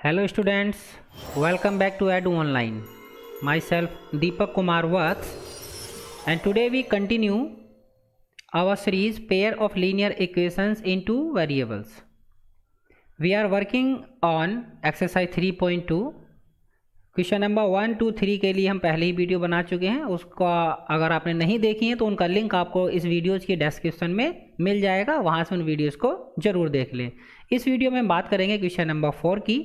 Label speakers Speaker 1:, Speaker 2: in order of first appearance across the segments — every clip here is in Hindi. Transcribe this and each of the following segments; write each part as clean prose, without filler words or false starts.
Speaker 1: Hello students, welcome back to Edu Online. Myself Deepak Kumar Vats, and today we continue our series pair of linear equations in two variables. We are working on exercise 3.2. Question number 1, 2, 3 के लिए हम पहले ही वीडियो बना चुके हैं। उसका अगर आपने नहीं देखी है तो उनका लिंक आपको इस वीडियोज़ की डिस्क्रिप्शन में मिल जाएगा, वहाँ से उन वीडियोज़ को ज़रूर देख लें। इस वीडियो में हम बात करेंगे क्वेश्चन नंबर 4 की।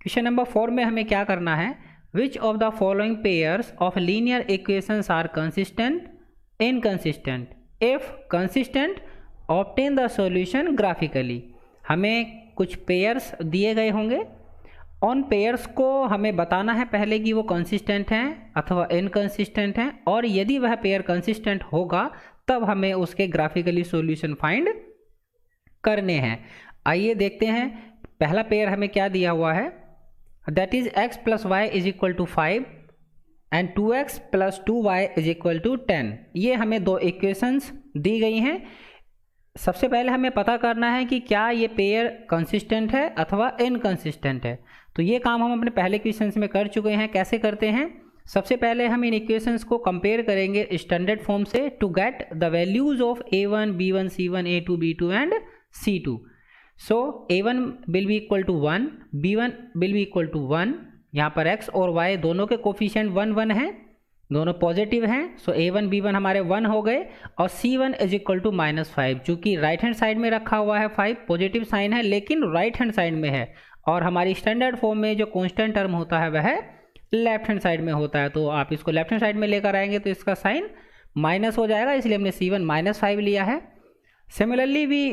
Speaker 1: क्वेश्चन नंबर 4 में हमें क्या करना है, which of the following pairs of linear equations are consistent, inconsistent, if consistent obtain the solution graphically. हमें कुछ पेयर्स दिए गए होंगे, उन पेयर्स को हमें बताना है पहले कि वो कंसिस्टेंट हैं अथवा इनकंसिस्टेंट हैं, और यदि वह पेयर कंसिस्टेंट होगा तब हमें उसके ग्राफिकली सॉल्यूशन फाइंड करने हैं। आइए देखते हैं, पहला पेयर हमें क्या दिया हुआ है, that is x plus y is equal to 5 and 2x plus 2y is equal to 10। ये हमें दो इक्वेशंस दी गई हैं। सबसे पहले हमें पता करना है कि क्या ये पेयर कंसिस्टेंट है अथवा इनकंसिस्टेंट है। तो ये काम हम अपने पहले क्वेश्चंस में कर चुके हैं। कैसे करते हैं, सबसे पहले हम इन इक्वेशंस को कंपेयर करेंगे स्टैंडर्ड फॉर्म से to get the values of a1, b1, c1, a2, b2 and c2। So a1 will be equal to 1, b1 will be equal to 1। यहाँ पर x और y दोनों के कोफिशिएंट 1, 1 हैं, दोनों पॉजिटिव हैं। सो a1, b1 हमारे 1 हो गए, और c1 इज इक्वल टू -5। चूँकि राइट हैंड साइड में रखा हुआ है 5, पॉजिटिव साइन है लेकिन राइट हैंड साइड में है, और हमारी स्टैंडर्ड फॉर्म में जो कांस्टेंट टर्म होता है वह लेफ्ट हैंड साइड में होता है। तो आप इसको लेफ्ट हैंड साइड में लेकर आएंगे तो इसका साइन माइनस हो जाएगा, इसलिए हमने c1 -5 लिया है। Similarly we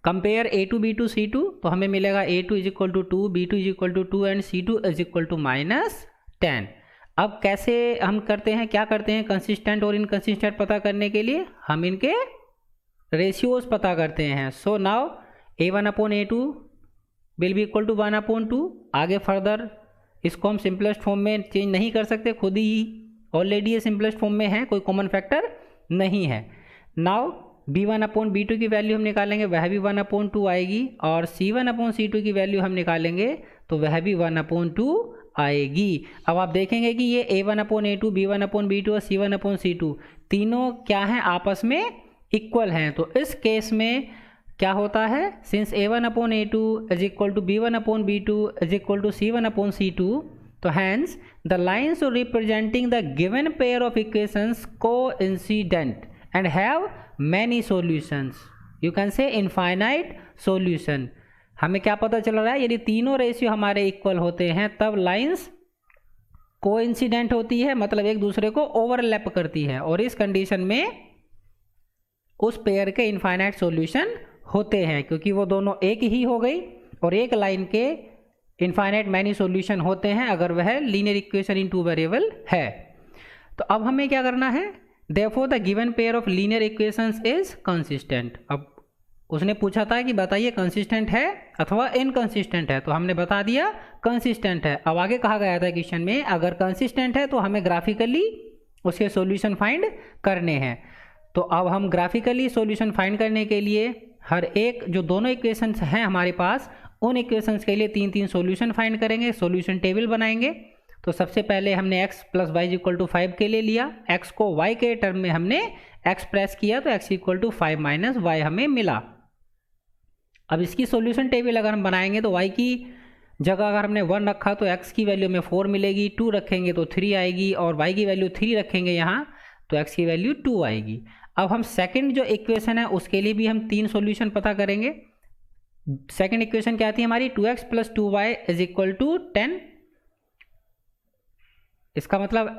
Speaker 1: compare a2, b2, c2, तो हमें मिलेगा a2 is equal to 2, b2 is equal to 2 and c2 is equal to -10। अब कैसे हम करते हैं, क्या करते हैं, कंसिस्टेंट और इनकंसिस्टेंट पता करने के लिए हम इनके रेशियोज पता करते हैं। So now a1/a2 will be equal to 1/2। आगे फर्दर इसको हम सिंपलेस्ट फॉर्म में चेंज नहीं कर सकते, खुद ही ऑलरेडी ये सिंपलेस्ट फॉर्म में है, कोई कॉमन फैक्टर नहीं है। नाउ b1/b2 की वैल्यू हम निकालेंगे, वह भी 1/2 आएगी, और c1/c2 की वैल्यू हम निकालेंगे तो वह भी 1/2 आएगी। अब आप देखेंगे कि ये a1/a2, b1/b2 और c1/c2 तीनों क्या हैं, आपस में इक्वल हैं। तो इस केस में क्या होता है, since a1/a2 is equal to b1/b2 is equal to c1/c2, तो hence the lines representing the given pair of equations coincident and have many solutions, you can say infinite solution. हमें क्या पता चल रहा है, यदि तीनों रेशियो हमारे इक्वल होते हैं तब लाइंस कोइंसिडेंट होती है, मतलब एक दूसरे को ओवरलैप करती है, और इस कंडीशन में उस पेयर के इनफाइनाइट सॉल्यूशन होते हैं, क्योंकि वो दोनों एक ही हो गई, और एक लाइन के इनफाइनाइट मैनी सॉल्यूशन होते हैं अगर वह linear equation in two variable है। तो अब हमें क्या करना है, therefore the given pair of linear equations is consistent. अब उसने पूछा था कि बताइए कंसिस्टेंट है अथवा इनकंसिस्टेंट है, तो हमने बता दिया कंसिस्टेंट है। अब आगे कहा गया था क्वेश्चन में, अगर कंसिस्टेंट है तो हमें ग्राफिकली उसके सॉल्यूशन फाइंड करने हैं। तो अब हम ग्राफिकली सॉल्यूशन फाइंड करने के लिए हर एक जो दोनों इक्वेशंस हैं हमारे पास, उन इक्वेशंस के लिए 3-3 सॉल्यूशन फाइंड करेंगे, सॉल्यूशन टेबल बनाएंगे। तो सबसे पहले हमने x plus y equal to 5 के लिए लिया, x को y के टर्म में हमने एक्सप्रेस किया, तो x equal to 5 minus y हमें मिला। अब इसकी सॉल्यूशन टेबल अगर हम बनाएंगे तो y की जगह अगर हमने 1 रखा तो x की वैल्यू में 4 मिलेगी, 2 रखेंगे तो 3 आएगी, और y की वैल्यू 3 रखेंगे यहाँ तो x की वैल्यू 2 आएगी। अब हम सेकंड जो इक्वेशन है उसके लिए भी हम 3 सॉल्यूशन पता करेंगे। सेकंड इक्वेशन क्या थी हमारी, 2x plus 2y is equal to 10। इसका मतलब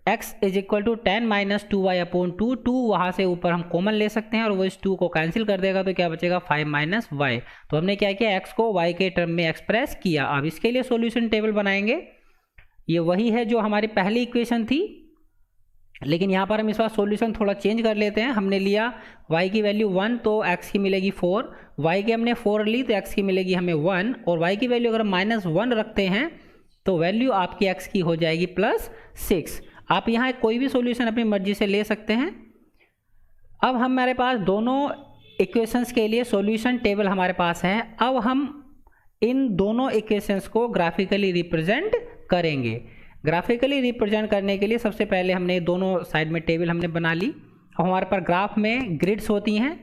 Speaker 1: x is equal to 10 minus 2y/2, 2 वहाँ से ऊपर हम कॉमन ले सकते हैं और वो इस 2 को कैंसिल कर देगा, तो क्या बचेगा 5 माइनस वाई। तो हमने क्या किया, x को y के टर्म में एक्सप्रेस किया। अब इसके लिए सॉल्यूशन टेबल बनाएंगे, ये वही है जो हमारी पहली इक्वेशन थी, लेकिन यहाँ पर हम इस बार सॉल्यूशन थोड़ा चेंज कर लेते हैं। हमने लिया y की वैल्यू 1 तो x की मिलेगी 4, y की हमने 4 ली तो x की मिलेगी हमें 1, और y की वैल्यू अगर -1 रखते हैं तो वैल्यू आपकी x की हो जाएगी +6। आप यहाँ कोई भी सॉल्यूशन अपनी मर्जी से ले सकते हैं। अब हमारे पास दोनों इक्वेशंस के लिए सॉल्यूशन टेबल हमारे पास है। अब हम इन दोनों इक्वेशंस को ग्राफिकली रिप्रेजेंट करेंगे। ग्राफिकली रिप्रेजेंट करने के लिए सबसे पहले हमने दोनों साइड में टेबल हमने बना ली और हमारे पास ग्राफ में ग्रिड्स होती हैं,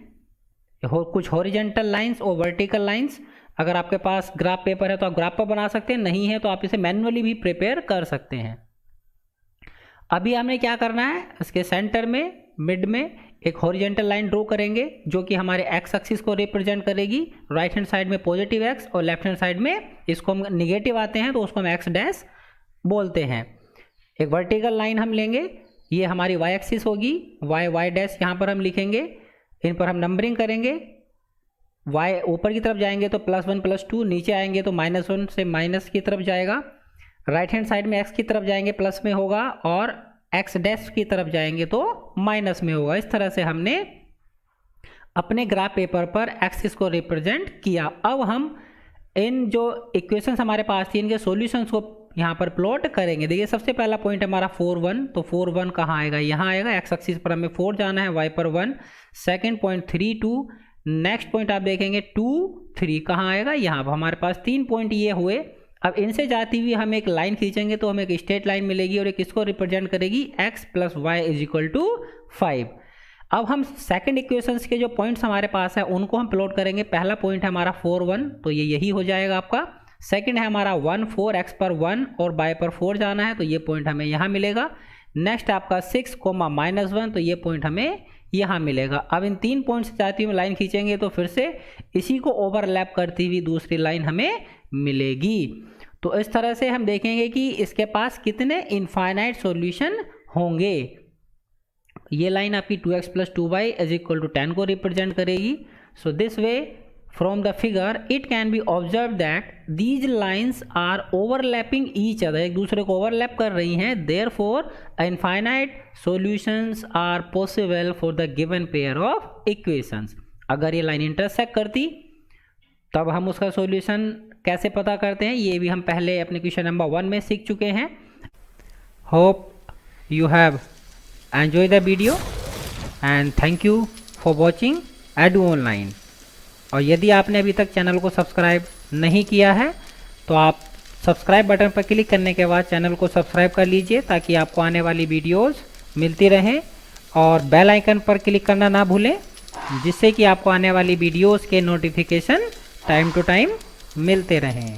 Speaker 1: कुछ हॉरिजेंटल लाइंस और वर्टिकल लाइंस। अगर आपके पास ग्राफ पेपर है तो आप ग्राफ पर बना सकते हैं, नहीं है तो आप इसे मैन्युअली भी प्रिपेयर कर सकते हैं। अभी हमें क्या करना है, इसके सेंटर में मिड में एक हॉरिजेंटल लाइन ड्रॉ करेंगे जो कि हमारे एक्स एक्सिस को रिप्रेजेंट करेगी। राइट हैंड साइड में पॉजिटिव एक्स और लेफ्ट हैंड साइड में इसको हम निगेटिव आते हैं तो उसको हम एक्स डैश बोलते हैं। एक वर्टिकल लाइन हम लेंगे, ये हमारी वाई एक्सिस होगी, वाई डैश यहाँ पर हम लिखेंगे, इन पर हम नंबरिंग करेंगे। वाई ऊपर की तरफ जाएंगे तो +1 +2, नीचे आएंगे तो -1 से माइनस की तरफ जाएगा। राइट हैंड साइड में एक्स की तरफ जाएंगे प्लस में होगा और एक्स डैश की तरफ जाएंगे तो माइनस में होगा। इस तरह से हमने अपने ग्राफ पेपर पर एक्सिस को रिप्रेजेंट किया। अब हम इन जो इक्वेशंस हमारे पास थी इनके सॉल्यूशंस को यहाँ पर प्लॉट करेंगे। देखिए सबसे पहला पॉइंट हमारा 4 1, तो 4 1 कहाँ आएगा, यहाँ आएगा। एक्स एक्सिस पर हमें 4 जाना है, वाई पर 1। सेकेंड पॉइंट 3 2, नेक्स्ट पॉइंट आप देखेंगे 2 3 कहाँ आएगा, यहाँ पर। हमारे पास 3 पॉइंट ये हुए। अब इनसे जाती हुई हम एक लाइन खींचेंगे तो हमें एक स्ट्रेट लाइन मिलेगी और ये किसको रिप्रेजेंट करेगी, x + y = 5। अब हम सेकंड इक्वेशंस के जो पॉइंट्स हमारे पास है उनको हम प्लॉट करेंगे। पहला पॉइंट है हमारा 4 1, तो ये यही हो जाएगा आपका। सेकंड है हमारा 1 4, x पर 1 और y पर 4 जाना है तो ये पॉइंट हमें यहाँ मिलेगा। नेक्स्ट आपका 6, -1, तो ये पॉइंट हमें यहाँ मिलेगा। अब इन 3 पॉइंट से जाती हुई लाइन खींचेंगे तो फिर से इसी को ओवरलैप करती हुई दूसरी लाइन हमें मिलेगी। तो इस तरह से हम देखेंगे कि इसके पास कितने इनफाइनाइट सॉल्यूशन होंगे। ये लाइन आपकी 2x + 2y = 10 को रिप्रेजेंट करेगी। So this way from the figure it can be observe that these lines are overlapping each other, एक दूसरे को ओवरलैप कर रही हैं। Therefore infinite solutions are possible for the given pair of equations. अगर ये लाइन इंटरसेक्ट करती तब हम उसका सॉल्यूशन कैसे पता करते हैं, ये भी हम पहले अपने क्वेश्चन नंबर 1 में सीख चुके हैं। Hope you have enjoy the video and thank you for watching edu online. और यदि आपने अभी तक चैनल को सब्सक्राइब नहीं किया है तो आप सब्सक्राइब बटन पर क्लिक करने के बाद चैनल को सब्सक्राइब कर लीजिए ताकि आपको आने वाली वीडियोस मिलती रहें। और बेल आइकन पर क्लिक करना ना भूलें जिससे कि आपको आने वाली वीडियोस के नोटिफिकेशन टाइम टू टाइम मिलते रहें।